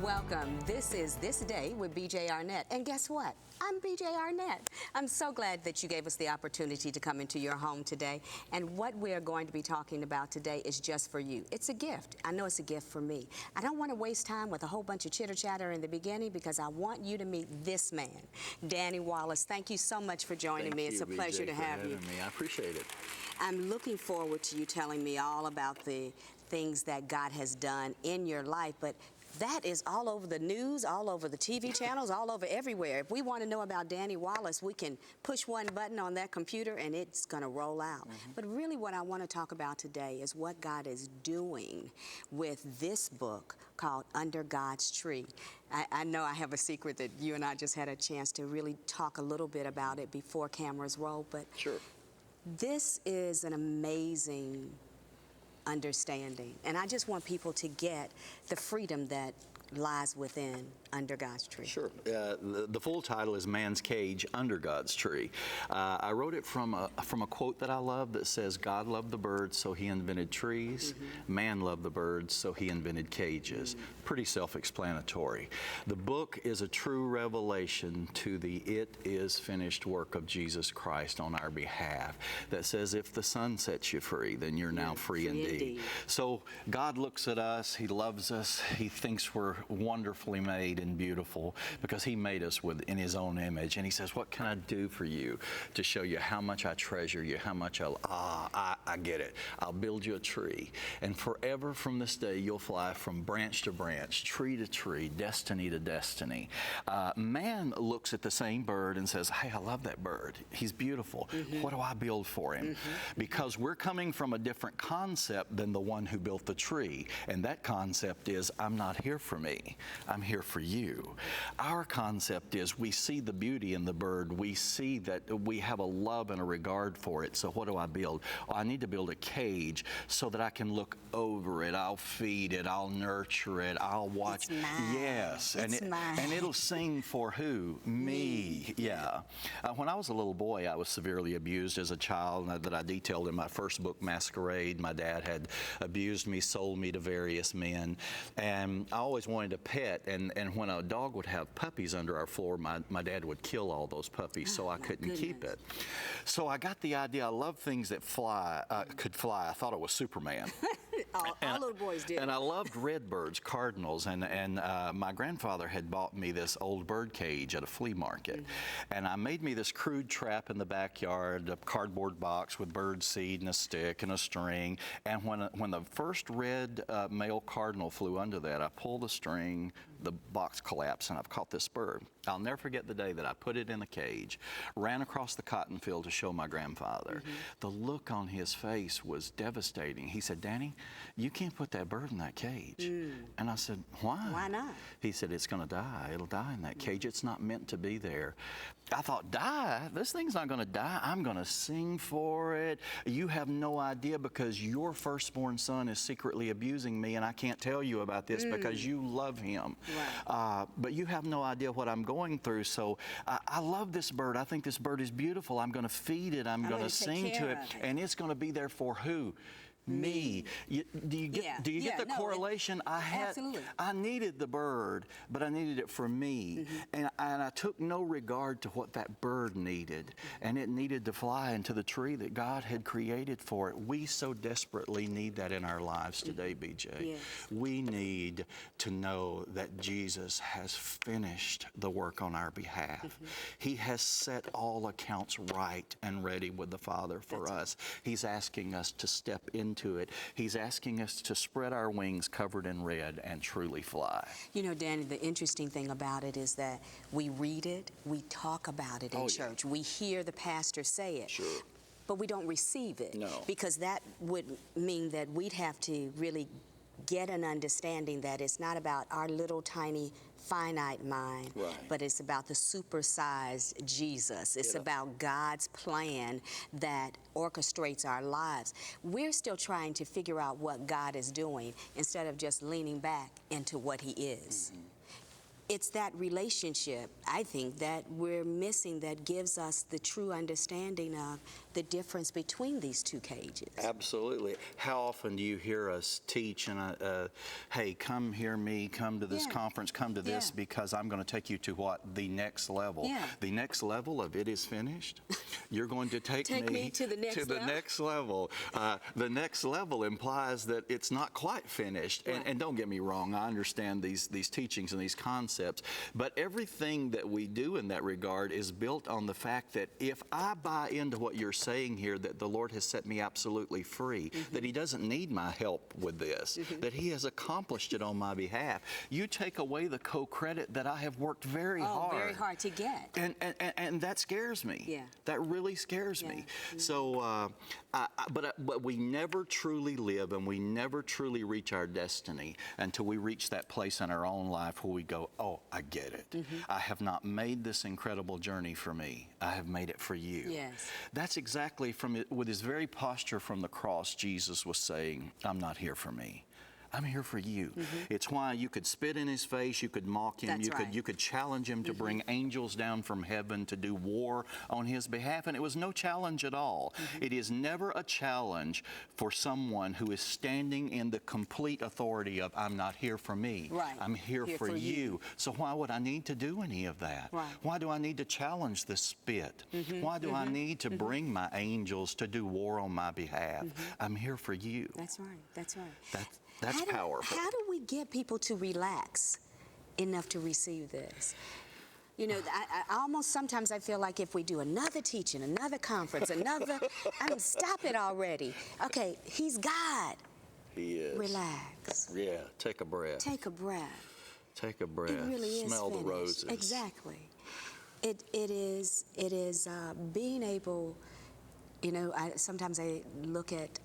Welcome. This is This Day with BJ Arnett. And guess what? I'm BJ Arnett. I'm so glad that you gave us the opportunity to come into your home today. And what we're going to be talking about today is just for you. It's a gift. I know it's a gift for me. I don't want to waste time with a whole bunch of chitter-chatter in the beginning because I want you to meet this man, Danny Wallace. Thank you so much for joining me. It's a pleasure to have you. I appreciate it. I'm looking forward to you telling me all about the things that God has done in your life, but that is all over the news, all over the TV channels, all over everywhere. If we want to know about Danny Wallace, we can push one button on that computer and it's going to roll out. But really what I want to talk about today is what God is doing with this book called Under God's Tree. I know I have a secret that you and I just had a chance to really talk a little bit about it before cameras roll, but Sure. This is an amazing understanding, and I just want people to get the freedom that lies within Under God's Tree. Sure. The full title is Man's Cage Under God's Tree. I wrote it from a quote that I love that says, God loved the birds, so he invented trees. Man loved the birds, so he invented cages. Pretty self-explanatory. The book is a true revelation to the it is finished work of Jesus Christ on our behalf that says if the Son sets you free, then you're now free indeed. So God looks at us, he loves us, he thinks we're wonderfully made and beautiful because he made us in his own image, and he says, what can I do for you to show you how much I treasure you, how much I get it. I'll build you a tree, and forever from this day you'll fly from branch to branch, tree to tree, destiny to destiny. Man looks at the same bird and says, hey, I love that bird, he's beautiful. What do I build for him? Because we're coming from a different concept than the one who built the tree, and that concept is, I'm not here for me, I'm here for you. Our concept is we see the beauty in the bird, we see that we have a love and a regard for it. So what do I build? Oh, I need to build a cage so that I can look over it, I'll feed it, I'll nurture it, I'll watch. It's mine. Yes, it's mine. And it'll sing for who? Me. Yeah. When I was a little boy, I was severely abused as a child that I detailed in my first book, Masquerade. My dad had abused me, sold me to various men, and I always wanted a pet, and when a dog would have puppies under our floor, my dad would kill all those puppies, so I couldn't keep it. So I got the idea, I love things that could fly. I thought it was Superman. All little boys did. And I loved red birds, cardinals, and my grandfather had bought me this old bird cage at a flea market. And I made me this crude trap in the backyard, a cardboard box with bird seed and a stick and a string. And when the first red male cardinal flew under that, I pulled the string, the box collapsed, and I've caught this bird. I'll never forget the day that I put it in a cage, ran across the cotton field to show my grandfather. The look on his face was devastating. He said, Danny, you can't put that bird in that cage. And I said, why? Why not? He said, it's gonna die. It'll die in that cage. It's not meant to be there. I thought, die? This thing's not gonna die. I'm gonna sing for it. You have no idea because your firstborn son is secretly abusing me, and I can't tell you about this because you love him. Right. But you have no idea what I'm going through. So I love this bird. I think this bird is beautiful. I'm gonna feed it. I'm gonna sing to it. And it's gonna be there for who? Me. Do you get the correlation? Absolutely. I needed the bird, but I needed it for me. And I took no regard to what that bird needed. And it needed to fly into the tree that God had created for it. We so desperately need that in our lives today, BJ. Yes. We need to know that Jesus has finished the work on our behalf. He has set all accounts right and ready with the Father for us. He's asking us to step into it. He's asking us to spread our wings covered in red and truly fly. You know, Danny, the interesting thing about it is that we read it, we talk about it in church, we hear the pastor say it. Sure. But we don't receive it. No. Because that would mean that we'd have to really get an understanding that it's not about our little tiny finite mind, but it's about the supersized Jesus. It's about God's plan that orchestrates our lives. We're still trying to figure out what God is doing instead of just leaning back into what he is. it's that relationship, I think, that we're missing that gives us the true understanding of the difference between these two cages. Absolutely. How often do you hear us teach and, hey, come hear me, come to this Yeah. conference, come to this, Yeah. because I'm going to take you to what? The next level. Yeah. The next level of it is finished. You're going to take me to the next level. next level. The next level implies that it's not quite finished. Right. And don't get me wrong, I understand these teachings and these concepts, but everything that we do in that regard is built on the fact that if I buy into what you're saying here, that the Lord has set me absolutely free, that He doesn't need my help with this, that He has accomplished it on my behalf, you take away the co-credit that I have worked very hard to get. and that scares me. Yeah. That really scares me. So, but we never truly live and we never truly reach our destiny until we reach that place in our own life where we go, oh, I get it. I have not made this incredible journey for me. I have made it for you. Yes. That's exactly with his very posture from the cross, Jesus was saying, I'm not here for me. I'm here for you. It's why you could spit in his face, you could mock him, That's you could challenge him to bring angels down from heaven to do war on his behalf, and it was no challenge at all. It is never a challenge for someone who is standing in the complete authority of, I'm not here for me. Right. I'm here for you. So why would I need to do any of that? Right. Why do I need to challenge the spit? Why do I need to bring my angels to do war on my behalf? I'm here for you. That's right. That's right. That's powerful. How do we get people to relax enough to receive this? You know, I almost sometimes I feel like if we do another teaching, another conference, another, stop it already. Okay, He's God. He is. Relax. Yeah, take a breath. Take a breath. Take a breath. It really is Smell finished. the roses. Exactly. It is being able, you know, sometimes I look at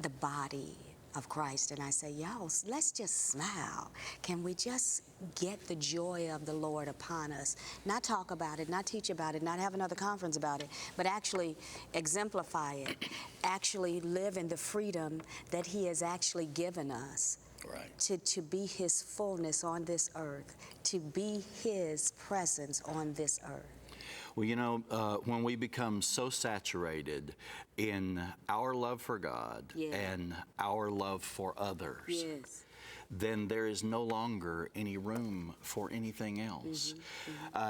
the body of Christ and I say, y'all, let's just smile. Can we just get the joy of the Lord upon us? Not talk about it, not teach about it, not have another conference about it, but actually exemplify it, actually live in the freedom that He has actually given us. Right. To be His fullness on this earth, to be His presence on this earth. Well, you know, when we become so saturated in our love for God and our love for others, then there is no longer any room for anything else.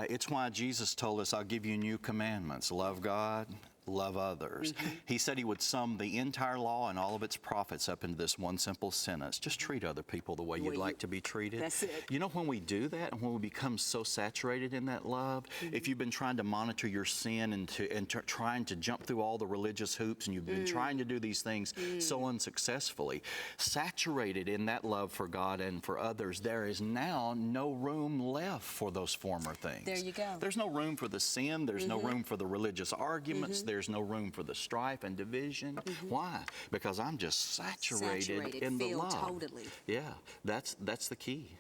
It's why Jesus told us, I'll give you new commandments. Love God, love others. He said He would sum the entire law and all of its prophets up into this one simple sentence. Just treat other people the way you'd like to be treated. That's it. You know, when we do that and when we become so saturated in that love, if you've been trying to monitor your sin and trying to jump through all the religious hoops and you've been trying to do these things so unsuccessfully, saturated in that love for God and for others, there is now no room left for those former things. There you go. There's no room for the sin. There's no room for the religious arguments. There's no room for the strife and division. Why? Because I'm just saturated in the love. Totally. Yeah, that's the key.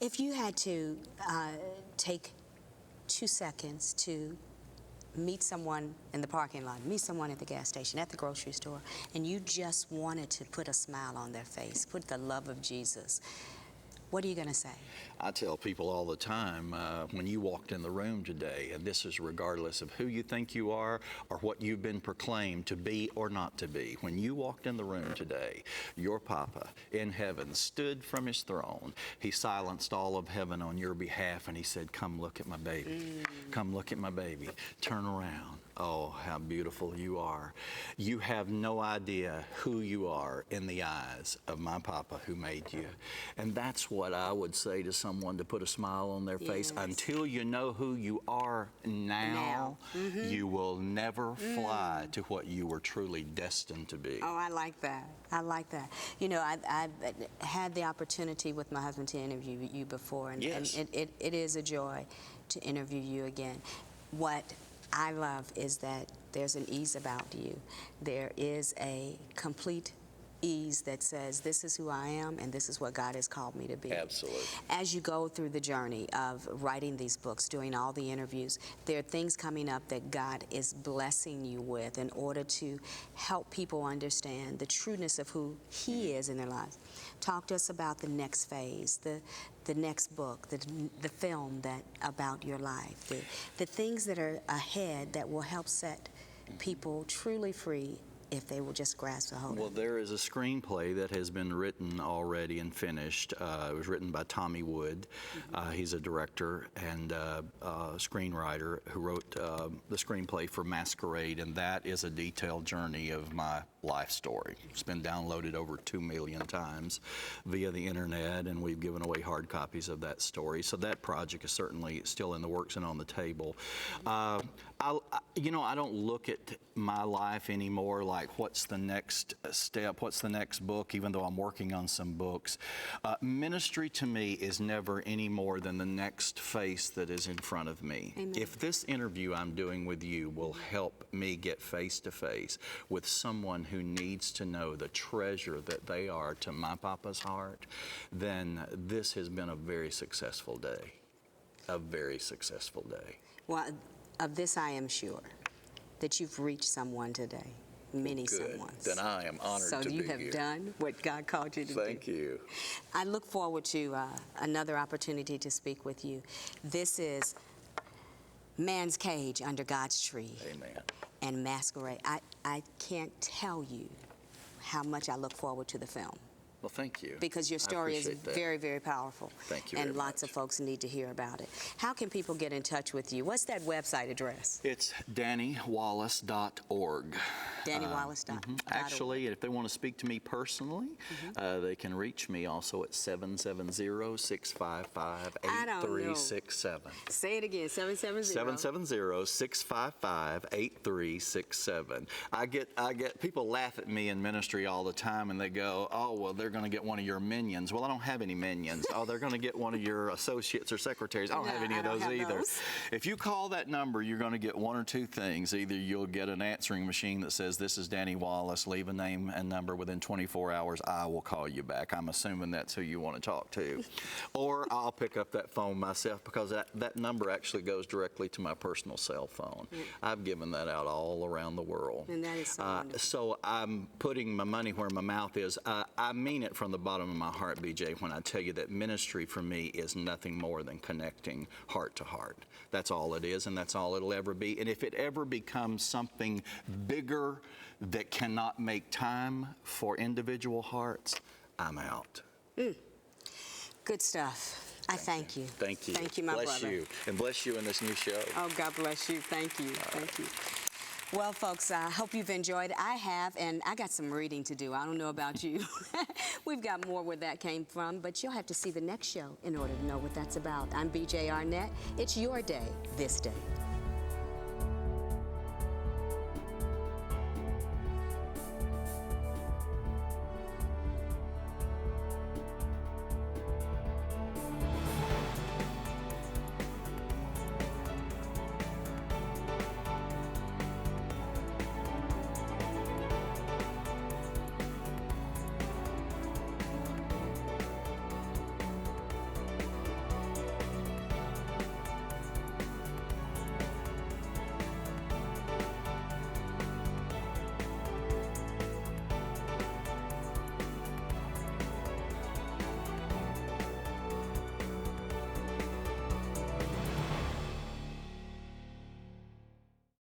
If you had to take 2 seconds to meet someone in the parking lot, meet someone at the gas station, at the grocery store, and you just wanted to put a smile on their face, put the love of Jesus, what are you going to say? I tell people all the time, when you walked in the room today, and this is regardless of who you think you are or what you've been proclaimed to be or not to be, when you walked in the room today, your Papa in heaven stood from His throne. He silenced all of heaven on your behalf, and He said, come look at my baby. Come look at my baby. Turn around. Oh, how beautiful you are. You have no idea who you are in the eyes of my Papa who made you. And that's what I would say to someone, to put a smile on their face. Until you know who you are now. You will never fly to what you were truly destined to be. Oh, I like that. I like that. You know, I've had the opportunity with my husband to interview you before, and, Yes. and it is a joy to interview you again. What I love is that there's an ease about you. There is a complete ease that says, this is who I am and this is what God has called me to be. Absolutely. As you go through the journey of writing these books, doing all the interviews, there are things coming up that God is blessing you with in order to help people understand the trueness of who He is in their lives. Talk to us about the next phase, the next book, the film that about your life, the things that are ahead that will help set people truly free if they will just grasp a hold Well, of it. there is a screenplay that has been written already and finished. It was written by Tommy Wood. He's a director and screenwriter who wrote the screenplay for Masquerade, and that is a detailed journey of my life story. It's been downloaded over 2 million times via the internet, and we've given away hard copies of that story. So that project is certainly still in the works and on the table. I don't look at my life anymore like what's the next step, what's the next book, even though I'm working on some books. Ministry to me is never any more than the next face that is in front of me. Amen. If this interview I'm doing with you will help me get face to face with someone who needs to know the treasure that they are to my Papa's heart, then this has been a very successful day. A very successful day. Well, of this I am sure, that you've reached someone today, many Good. someones. Then I am honored so to be you here. have done what God called you to do. Thank you. I look forward to another opportunity to speak with you. This is Man's Cage Under God's Tree. Amen. And Masquerade. I can't tell you how much I look forward to the film. Well, thank you. Because your I story is appreciate that. very, very powerful. Thank you And very lots much. of folks need to hear about it. How can people get in touch with you? What's that website address? It's DannyWallace.org. DannyWallace.org. Actually, if they want to speak to me personally, they can reach me also at 770-655-8367. Say it again, 770. 770-655-8367. I get people laugh at me in ministry all the time, and they go, "Oh, well, they're going to get one of your minions." Well, I don't have any minions. Oh, they're going to get one of your associates or secretaries. I don't have any of those either. If you call that number, you're going to get one or two things. Either you'll get an answering machine that says, "This is Danny Wallace. Leave a name and number within 24 hours. I will call you back." I'm assuming that's who you want to talk to. Or I'll pick up that phone myself, because that number actually goes directly to my personal cell phone. I've given that out all around the world. And that is so wonderful. So I'm putting my money where my mouth is. I mean it from the bottom of my heart, BJ, when I tell you that ministry for me is nothing more than connecting heart to heart. That's all it is, and that's all it'll ever be. And if it ever becomes something bigger that cannot make time for individual hearts, I'm out. Good stuff. I thank you. Thank you. Thank you, my bless brother. you. And bless you in this new show. Oh, God bless you. Thank you. Thank you. Well, folks, I hope you've enjoyed it. I have, and I got some reading to do. I don't know about you. We've got more where that came from, but you'll have to see the next show in order to know what that's about. I'm BJ Arnett. It's your day, this day.